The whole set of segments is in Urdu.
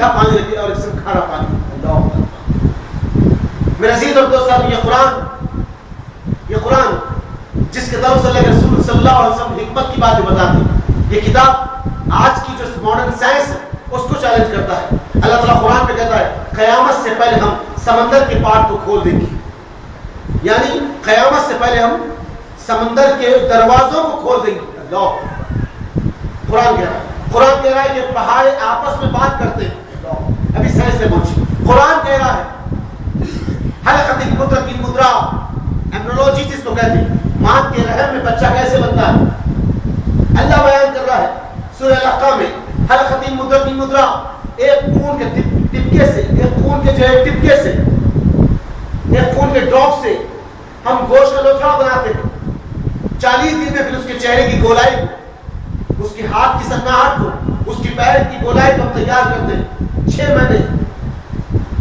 میٹھا پانی رکھے اور اس میں کھارا پانی. میرے عزیز اور دوستو، یہ قرآن جس کے طرف سے اللہ کے رسول صلی اللہ علیہ وسلم حکمت کی باتیں بتاتے ہیں، یہ کتاب آج کی جو ماڈرن سائنس ہے اس کو چیلنج کرتا ہے. اللہ تعالیٰ قرآن میں کہتا ہے قیامت سے پہلے ہم سمندر کے پاٹ کو کھول دیں گے. یعنی قیامت سے پہلے ہم سمندر کے دروازوں کو کھول دیں گے. قرآن کہہ رہا ہے کہ پہاڑ آپس میں بات کرتے ہیں. ابھی سائنس سے پہنچی. قرآن کہہ رہا ہے حلقۃ القدرۃ کی مدرا، ایمبریولوجی جس کو کہتے ہیں، ماں کے رحم میں بچہ کیسے بنتا ہے. اللہ بیان کر رہا ہے سورہ الحقہ میں حلقۃ القدرۃ کی مدرا، ایک خون کے ٹپکے سے، ایک خون کے جو ہے ٹپکے سے، ایک خون کے ڈراپ سے ہم گوشت کا لوتھڑا بناتے ہیں. 40 دن میں پھر اس کے چہرے کی گولائی کو، اس کی ہاتھ کی سناہٹ کو، اس کی پیر کی گولائی کو ہم تیار کرتے ہیں. 6 مہینے،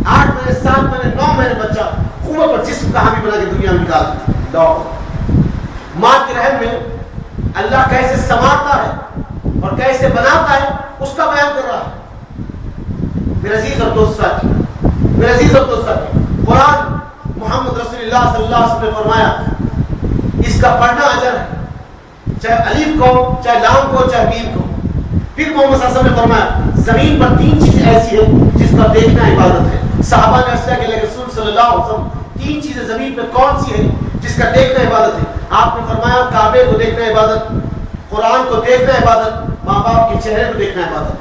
8 مہینے، 7 مہینے، 9 مہینے بچہ خوب پر جسم کا حامی بنا کے دنیا میں نکال دیتے ہیں. ماں کے رحم میں اللہ کیسے سنوارتا ہے اور کیسے بناتا ہے اس کا بیان کر رہا ہے. میرے عزیز اور دوست ساتھی، میرے عزیز اور دوست ساتھی، قرآن محمد رسول اللہ صلی اللہ علیہ وسلم نے فرمایا اس کا پڑھنا اجر ہے، چاہے الف کو، چاہے لام کو، چاہے میم کو. پھر محمد صلی اللہ علیہ وسلم نے فرمایا زمین پر 3 چیزیں ایسی ہیں جس کا دیکھنا عبادت ہے. صحابہ نے عرض کیا کہ رسول صلی اللہ علیہ وسلم 3 چیزیں زمین پہ کون سی ہیں جس کا دیکھنا عبادت ہے؟ آپ نے فرمایا کعبے کو دیکھنا عبادت، قرآن کو دیکھنا عبادت، ماں باپ کے چہرے کو دیکھنا عبادت.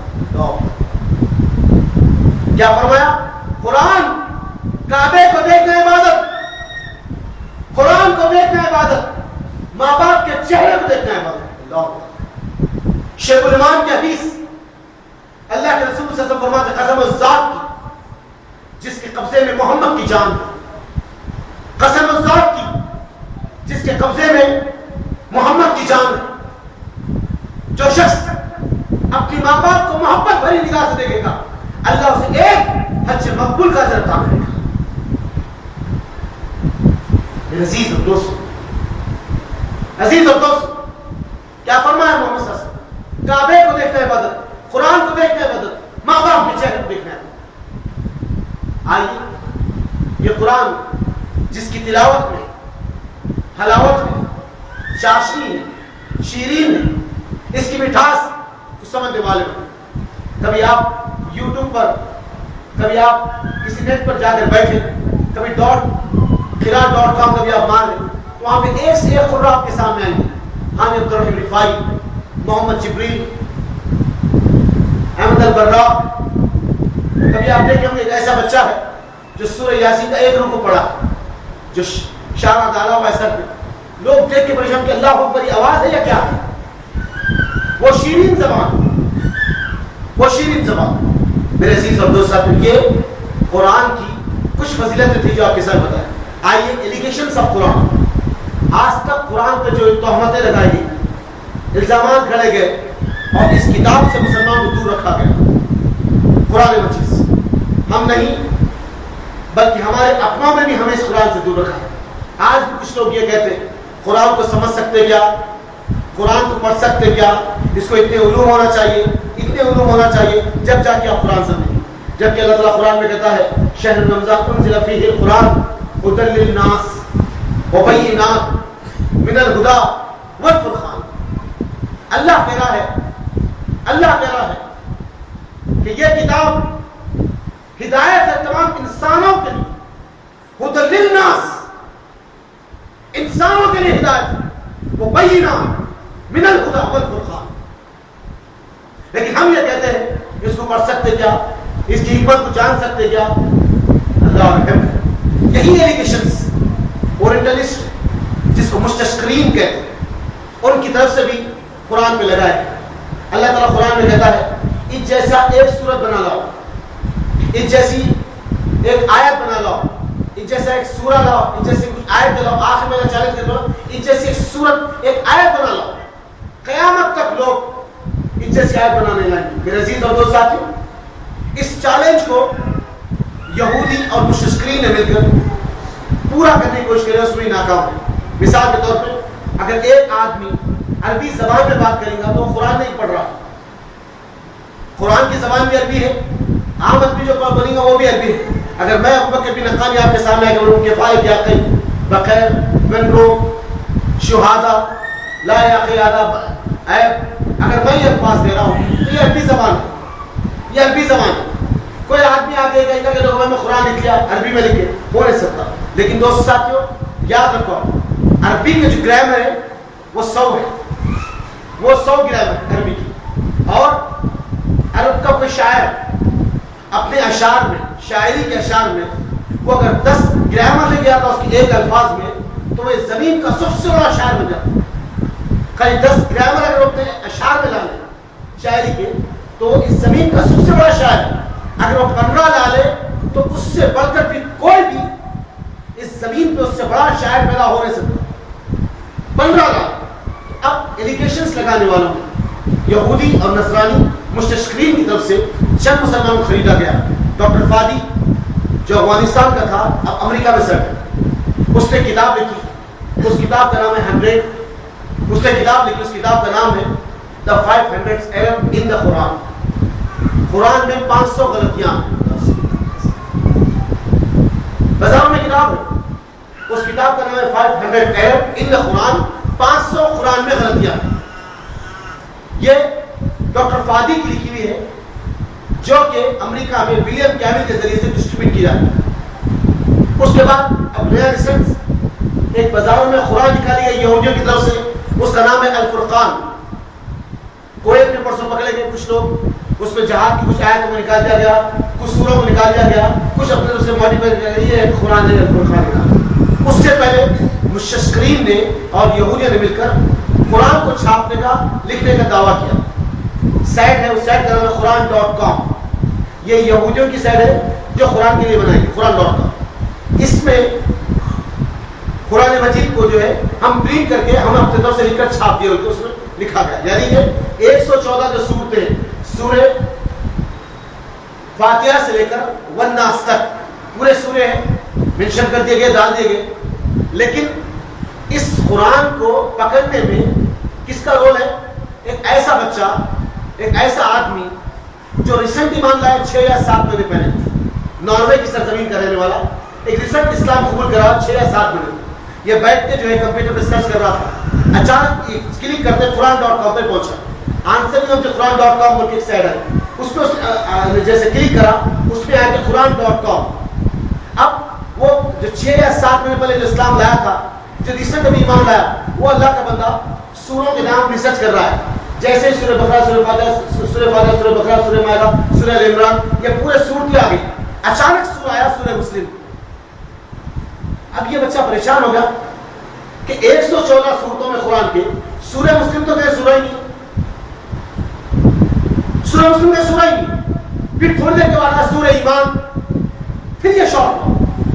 کیا فرمایا؟ قرآن، کعبے کو دیکھنا عبادت، قرآن کو دیکھنا عبادت، ماں باپ کے چہرے کو دیکھنا عبادت. شیخ الایمان کی حدیث، اللہ کے رسول صلی اللہ علیہ وسلم فرماتے قسم الذات کی جس کے قبضے میں محمد کی جان ہے، قسم الذات کی جس کے قبضے میں محمد کی جان ہے. جو شخص اپنی ماں باپ کو محبت بھری نگاہ سے دیکھے گا اللہ اسے ایک حج مقبول کا اجر عطا کرے گا. عزیز اور دوست، عزیز اور دوست، کیا فرمایا محمد صلی اللہ علیہ وسلم؟ کعبے کو دیکھنا عبادت، قرآن کو دیکھنا عبادت، ماں باپ کے چہرے کو دیکھنا عبادت. آئیے یہ قرآن جس کی تلاوت میں حلاوت ہے، چاشنی ہے، شیرین ہے، اس کی مٹھاس کو سمجھنے والے ہیں. کبھی آپ یوٹیوب پر، کبھی آپ کسی نیٹ پر جا کر بیٹھے، کبھی .com کبھی آپ مار لیں تو وہاں پہ ایک سے ایک خبر آپ کے سامنے آئیں گے. حامد عبدالرحیم رفاعی، محمد جبریل، احمد البرا. کبھی آپ دیکھیں گے ایک ایسا بچہ ہے جو سورہ یاسین کا 1 رکوع پڑھا، جو شارہ ڈالا ہوا ہے سر پہ. لوگ دیکھ کے پریشان کہ اللہ اکبر یہ آواز ہے یا کیا ہے؟ وہ شیرین زبان، وہ شیرین زبان. میرے عزیز اور دوست ساتھیو، یہ قرآن کی کچھ فضیلتیں تھی جو آپ کے ساتھ بتائیں. آئیے ایلیگیشنز آف قرآن. آج تک قرآن پہ جو تہمتیں لگائی گئی، الزامات گھڑے گئے اور اس کتاب سے مسلمان کو دور رکھا گیا. قرآن مجید سے ہم نہیں بلکہ ہمارے اپنوں میں بھی ہمیں اس قرآن سے دور رکھا ہے. آج بھی کچھ لوگ یہ کہتے ہیں قرآن کو سمجھ سکتے کیا، قرآن کو پڑھ سکتے کیا، اس کو اتنے علوم ہونا چاہیے، اتنے علوم ہونا چاہیے جب جا کے آپ قرآن سمجھیں. جبکہ اللہ تعالیٰ قرآن میں کہتا ہے شہر رمضان انزل فیہ القرآن ہدی للناس وبینات من الہدی والفرقان. اللہ کہہ رہا ہے کہ یہ کتاب ہدایت ہے تمام انسانوں کے لیے، ہدی للناس، انسانوں کے لیے ہدایت ہے، وبینات من الہدی والفرقان. لیکن ہم یہ کہتے ہیں اس کو پڑھ سکتے کیا، اس کی حکمت کو جان سکتے کیا؟ اللہ رحم ہے. یہی ایلیگیشنز اورینٹلسٹ جس کو مستشرقین کہتے ہیں ان کی طرف سے بھی قرآن میں لگائے. اللہ تعالیٰ قرآن میں کہتا ہے اس جیسا ایک سورت بنا لاؤ، اس جیسی ایک آیت بنا لاؤ، اس جیسا ایک سورہ لاؤ، اس جیسی کچھ آیت لاؤ. آخر میں چیلنج کرتا ہوں اس جیسی ایک سورت، ایک آیت بنا لاؤ. قیامت تک لوگ اس جیسی آیت بنانے لائیں گے. میرے عزیز اور دوست ساتھیو، اس چیلنج کو یہودی اور مستشرقین نے مل کر پورا کرنے کی کوشش کی، اس میں ناکام ہے. مثال کے طور پہ اگر ایک آدمی عربی زبان میں بات کرے گا تو قرآن نہیں پڑھ رہا. قرآن کی زبان بھی عربی ہے، عام آدمی جو بنیں گا وہ بھی عربی ہے. اگر میں ابوبکر بن حقانی آپ کے سامنے آ کے ان کے فائل کیا کئی بخیر من رو شہادہ لا یاقیادہ اگر میں یہ الفاظ دے رہا ہوں تو یہ عربی زبان ہے, یہ عربی زبان ہے. کوئی آدمی آگے کہے گا کہ لوگوں میں قرآن لکھ لیا عربی میں لکھے, ہو نہیں سکتا. لیکن دوست ساتھیوں یاد رکھو عربی کے جو گرامر ہے وہ 100 ہے, وہ 100 گرامر عربی کی. اور عرب کا کوئی شاعر اپنے اشعار میں, شاعری کے اشعار میں وہ اگر 10 گرامر لے گیا تھا اس کے ایک الفاظ میں تو وہ زمین کا سب سے بڑا شاعر بن جاتا. خالی 10 گرامر اگر اپنے اشعار میں لا لے شاعری کے تو وہ اس زمین کا سب سے بڑا شاعر ہے. اگر وہ 15 لا لے تو اس سے بڑھ کر بھی کوئی بھی اس زمین پہ اس سے بڑا شاعر پیدا ہو نہیں سکتا. 15 لا. اب ایلیگیشنز لگانے والوں یہودی اور نصرانی مستشرقین کی طرف سے چند مسلمانوں کو خریدا گیا. ڈاکٹر فادی جو افغانستان کا تھا اب امریکہ میں سیٹ ہے, اس نے کتاب لکھی, اس کتاب کا نام ہے 100. اس نے کتاب لکھی, اس کتاب کا نام ہے The 500 Errors in the Quran. قرآن میں 500 غلطیاں بازار میں کتاب ہے, اس کتاب کا نام ہے 500 Errors in the Quran. 500 قرآن میں غلطیاں. یہ ڈاکٹر فادی کی لکھی ہوئی ہے جو کہ امریکہ میں ولیم کیمل کے ذریعے سے ڈسٹریبیوٹ کی جاتی ہے. اس کے بعد اب نیا ریسرچ ایک بازاروں میں قرآن نکالی گئی یہودیوں کی طرف سے, اس کا نام ہے الفرقان. کویت میں پرسوں پکڑے گئے کچھ لوگ, اس میں جہاد کی کچھ آیتوں کو نکال دیا گیا, کچھ سوروں کو نکال دیا گیا, کچھ اپنے طرف سے ماڈیفائی کیا گیا. یہ قرآن ہے الفرقان کا. اس سے پہلے مستشرقین نے اور یہودیوں نے مل کر قرآن کو چھاپنے کا لکھنے کا دعویٰ کیا. سائٹ ہے, اس سائٹ کا نام ہے قرآن.com. یہ یہودیوں کی سائٹ ہے جو قرآن کے لیے بنائی گئی, قرآن.com. اس میں قرآن مجید کو جو ہے ہم پرنٹ کر کے ہم اپنے طرف سے لکھ کر چھاپ دیا, اس میں لکھا گیا. یعنی کہ 114 جو سورتیں سورہ فاتحہ سے لے کر والناس تک پورے سورے ہیں منشن کر دیے گئے, ڈال دیے گئے. لیکن اس قرآن کو پکڑنے میں کس کا رول ہے؟ ایک ایسا بچہ, ایک ایسا آدمی جو ریسنٹ ایمان لائے 6 یا 7 مہینے پہلے, ناروے کی سرزمین کا رہنے والا, ایک ریسنٹ اسلام قبول کرا 6 یا 7 مہینے. یہ بیٹھ کے جو ہے کمپیوٹر پہ سرچ کر رہا تھا, اچانک کلک کرتے قرآن.com پہ پہنچا. آنسر میں جو قرآن.com بول کے ایک سائٹ ہے, اس پہ جیسے کلک کرا اس پہ آیا کہ قرآن.com. اب وہ جو 6 یا 7 مہینے پہلے جو اسلام لایا تھا, جو ریسنٹ ابھی ایمان لایا, وہ اللہ کا بندہ سوروں کے نام ریسرچ کر رہا ہے. جیسے سورہ بقرہ, سورہ فاتحہ, سورہ بقرہ, سورہ مائدہ, سورہ ال عمران, یہ پورے سورتیں آ گئی. اچانک سورہ آیا سورہ مسلم. اب یہ بچہ پریشان ہو گیا کہ 114 سورتوں میں قرآن کے سورہ مسلم تو کہیں سورہ ہی نہیں, سورہ مسلم کا سورہ ہی نہیں. پھر تھوڑی دیر کے بعد سورہ ایمان. پھر یہ شوق ہوا,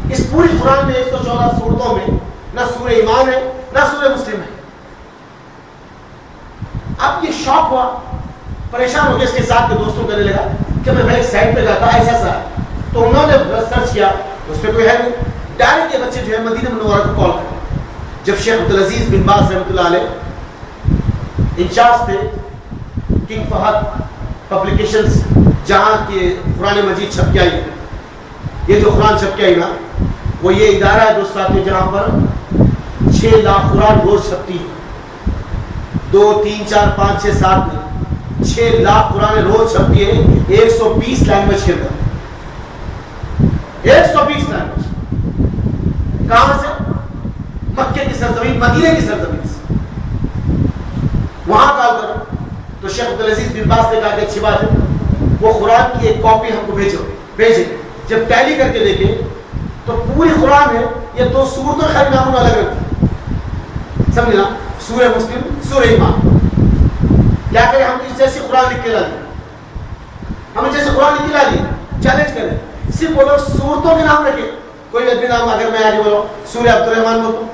اس پوری قرآن میں 114 سورتوں میں نہ سورہ ایمان ہے نہ سورہ مسلم ہے. اب یہ شوق ہوا, پریشان ہو گیا, اس کے ساتھ کے دوستوں کہنے لگا کہ میں ایک سائٹ پہ گیا تھا ایسا سا, تو انہوں نے سرچ کیا, اس پہ کوئی ہے نہیں. ڈائریکٹ یہ بچے جو ہے مدینہ منورہ کو کال کرے. جب شیخ عبدالعزیز بن باز رحمۃ اللہ علیہ انچارج تھے کنگ فہد پبلیکیشنز, جہاں کے قرآن مجید چھپ کے آئی, یہ جو قرآن چھپ کے آئی نا, وہ یہ ادارہ ہے دوستوں جہاں پر 6 لاکھ قرآن روز چھپتی ہے. 2 3 4 5 6 7 میں 6 لاکھ قرآن روز چھپتی ہے 120 لینگویج کے اندر. 120 لینگویج. کہاں سے؟ مکے کی سرزمین, مدینے کی سرزمین سے. وہاں کال کرو تو شیخ عبدالعزیز بن باز نے کہا کہ اچھی بات ہے, وہ قرآن کی ایک کاپی ہم کو بھیجے. جب ٹیلی کر کے دیکھے تو پوری قرآن ہے, یہ 2 سورتوں کا نام الگ الگ, سمجھنا, سورہ مسلم, سورہ ایمان. کیا کریں ہم اس جیسی قرآن لکھ کے لا دیں, ہم جیسے قرآن لکھ کے لا دیں, چیلنج کریں, صرف بولو سورتوں کے نام رکھے. کوئی ادبی نام اگر میں آج بولو سورہ عبد الرحمن بولو,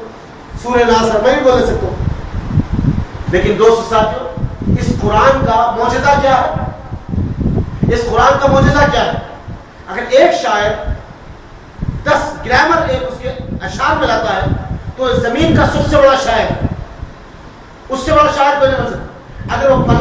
سورہ ناصر, میں بھی بول سکتا ہوں. لیکن دوست ساتھیوں, اس قرآن کا معجزہ کیا ہے؟ اس قرآن کا معجزہ کیا ہے؟ اگر ایک شاعر 10 گرامر ایک اس کے اشعار میں لاتا ہے تو زمین کا سب سے بڑا شاعر, اس سے بڑا شاعر کوئی نہیں بن سکتا. اگر وہ